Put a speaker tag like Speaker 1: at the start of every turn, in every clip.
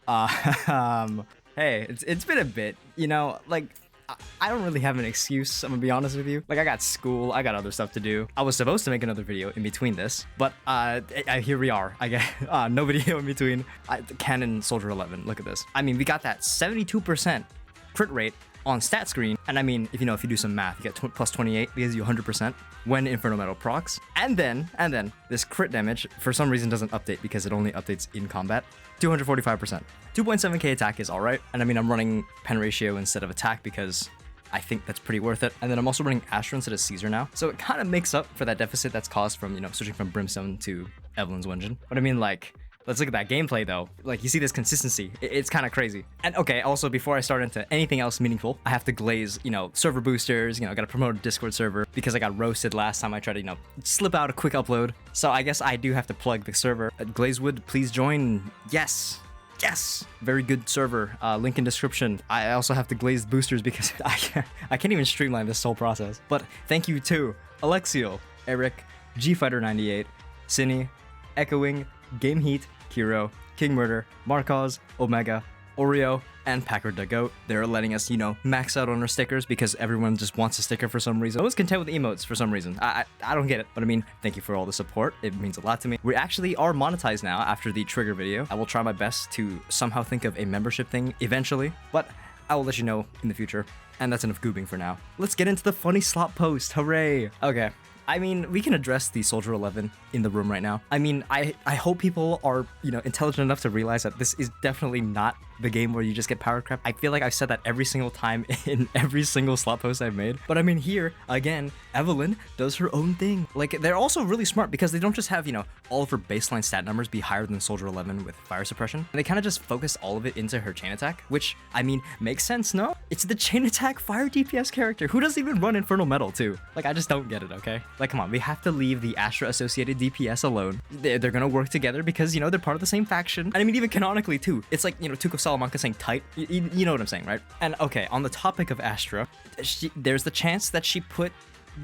Speaker 1: Hey, it's been a bit, you know, like, I don't really have an excuse, I'm gonna be honest with you. Like, I got school, I got other stuff to do. I was supposed to make another video in between this, but here we are. I get no video in between. Canon Soldier 11, look at this. I mean, we got that 72% crit rate on stat screen, and I mean, if you do some math, you get plus 28, it gives you 100% when Inferno Metal procs. And then this crit damage for some reason doesn't update because it only updates in combat. 245%. 2.7k attack is alright, and I mean, I'm running pen ratio instead of attack because I think that's pretty worth it. And then I'm also running Astra instead of Caesar now, so it kind of makes up for that deficit that's caused from, switching from Brimstone to Evelyn's Wengeon. But I mean, like, let's look at that gameplay though. Like, you see this consistency. It's kind of crazy. And okay, also before I start into anything else meaningful, I have to glaze, server boosters, gotta promote a Discord server because I got roasted last time I tried to, slip out a quick upload. So I guess I do have to plug the server. Glazewood, please join. Yes. Very good server. Link in description. I also have to glaze boosters because I can't even streamline this whole process. But thank you to Alexio, Eric, GFighter98, Cine, Echoing, Game Heat, Kiro, King Murder, Marcos, Omega, Oreo, and Packard the Goat. They're letting us, max out on our stickers because everyone just wants a sticker for some reason. I was content with emotes for some reason. I don't get it, but I mean, thank you for all the support. It means a lot to me. We actually are monetized now after the trigger video. I will try my best to somehow think of a membership thing eventually, but I will let you know in the future. And that's enough goobing for now. Let's get into the funny SLop post. Hooray. Okay. I mean, we can address the Soldier 11 in the room right now. I mean, I hope people are, intelligent enough to realize that this is definitely not the game where you just get power crap. I feel like I've said that every single time in every single SLop post I've made. But I mean, here, again, Evelyn does her own thing. Like, they're also really smart because they don't just have, all of her baseline stat numbers be higher than Soldier 11 with fire suppression. And they kind of just focus all of it into her chain attack, which, I mean, makes sense, no? It's the chain attack fire DPS character. Who doesn't even run Infernal Metal, too? Like, I just don't get it, okay? Like, come on, we have to leave the Astra-associated DPS alone. They're gonna work together because, they're part of the same faction. And I mean, even canonically, too. It's like, Tuco Salamanca saying tight. You know what I'm saying, right? And okay, on the topic of Astra, there's the chance that she put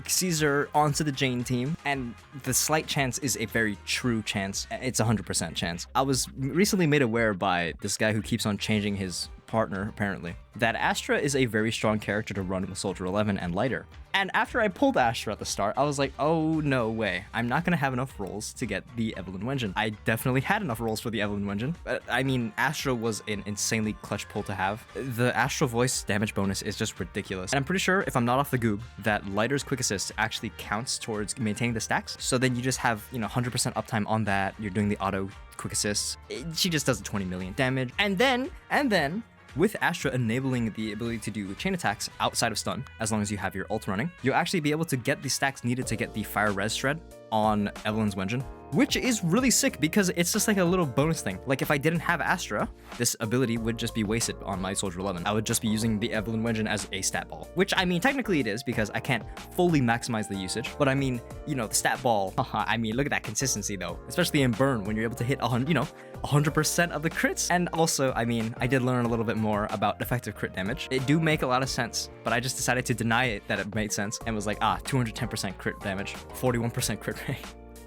Speaker 1: Caesar onto the Jane team, and the slight chance is a very true chance. It's 100% chance. I was recently made aware by this guy who keeps on changing his partner, apparently, that Astra is a very strong character to run with Soldier 11 and lighter. And after I pulled Astra at the start, I was like, oh, no way. I'm not going to have enough rolls to get the Evelyn Wengeon. I definitely had enough rolls for the Evelyn Wengeon. But I mean, Astra was an insanely clutch pull to have. The Astra voice damage bonus is just ridiculous. And I'm pretty sure, if I'm not off the goob, that lighter's quick assist actually counts towards maintaining the stacks. So then you just have, 100% uptime on that. You're doing the auto quick assists. She just does 20 million damage. And then, with Astra enabling the ability to do chain attacks outside of stun, as long as you have your ult running, you'll actually be able to get the stacks needed to get the fire res shred on Evelyn's Wengeon, which is really sick because it's just like a little bonus thing. Like, if I didn't have Astra, this ability would just be wasted on my Soldier 11. I would just be using the Evelyn Wengeon as a stat ball, which, I mean, technically it is because I can't fully maximize the usage, but I mean, the stat ball, I mean, look at that consistency though, especially in burn when you're able to hit 100% of the crits. And also, I mean, I did learn a little bit more about effective crit damage. It do make a lot of sense, but I just decided to deny it that it made sense and was like, 210% crit damage, 41% crit rate.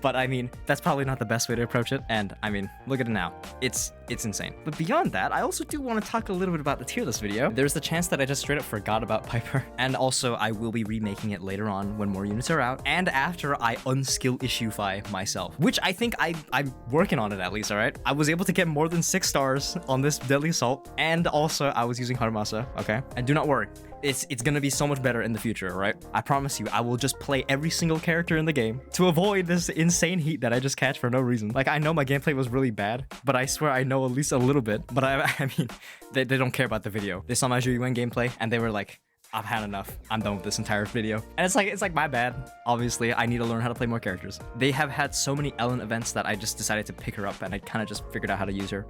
Speaker 1: But I mean, that's probably not the best way to approach it. And I mean, look at it now. It's insane. But beyond that, I also do want to talk a little bit about the tier list video. There's the chance that I just straight up forgot about Piper. And also, I will be remaking it later on when more units are out. And after I unskill issuefy myself, which I think I'm working on it at least, all right? I was able to get more than 6 stars on this Deadly Assault. And also, I was using Haramasa, okay? And do not worry. It's gonna be so much better in the future, right? I promise you, I will just play every single character in the game to avoid this insane heat that I just catch for no reason. Like, I know my gameplay was really bad, but I swear I know at least a little bit. But I mean, they don't care about the video. They saw my Jueyuan gameplay and they were like, I've had enough. I'm done with this entire video. And it's like my bad. Obviously, I need to learn how to play more characters. They have had so many Ellen events that I just decided to pick her up and I kind of just figured out how to use her.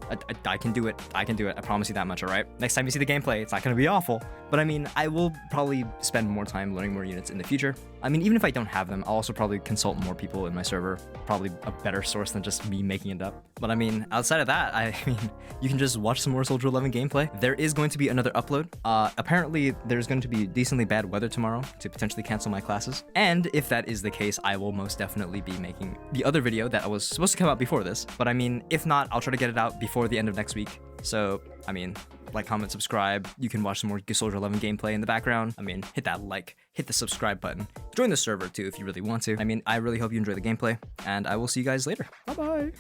Speaker 1: I can do it. I can do it. I promise you that much, all right? Next time you see the gameplay, it's not going to be awful. But I mean, I will probably spend more time learning more units in the future. I mean, even if I don't have them, I'll also probably consult more people in my server. Probably a better source than just me making it up. But I mean, outside of that, I mean, you can just watch some more Soldier 11 gameplay. There is going to be another upload. Apparently, there's going to be decently bad weather tomorrow to potentially cancel my classes. And if that is the case, I will most definitely be making the other video that was supposed to come out before this. But I mean, if not, I'll try to get it out before the end of next week. So, I mean, like, comment, subscribe. You can watch some more Soldier 11 gameplay in the background. I mean, hit that like, hit the subscribe button. Join the server too if you really want to. I mean, I really hope you enjoy the gameplay, and I will see you guys later. Bye-bye.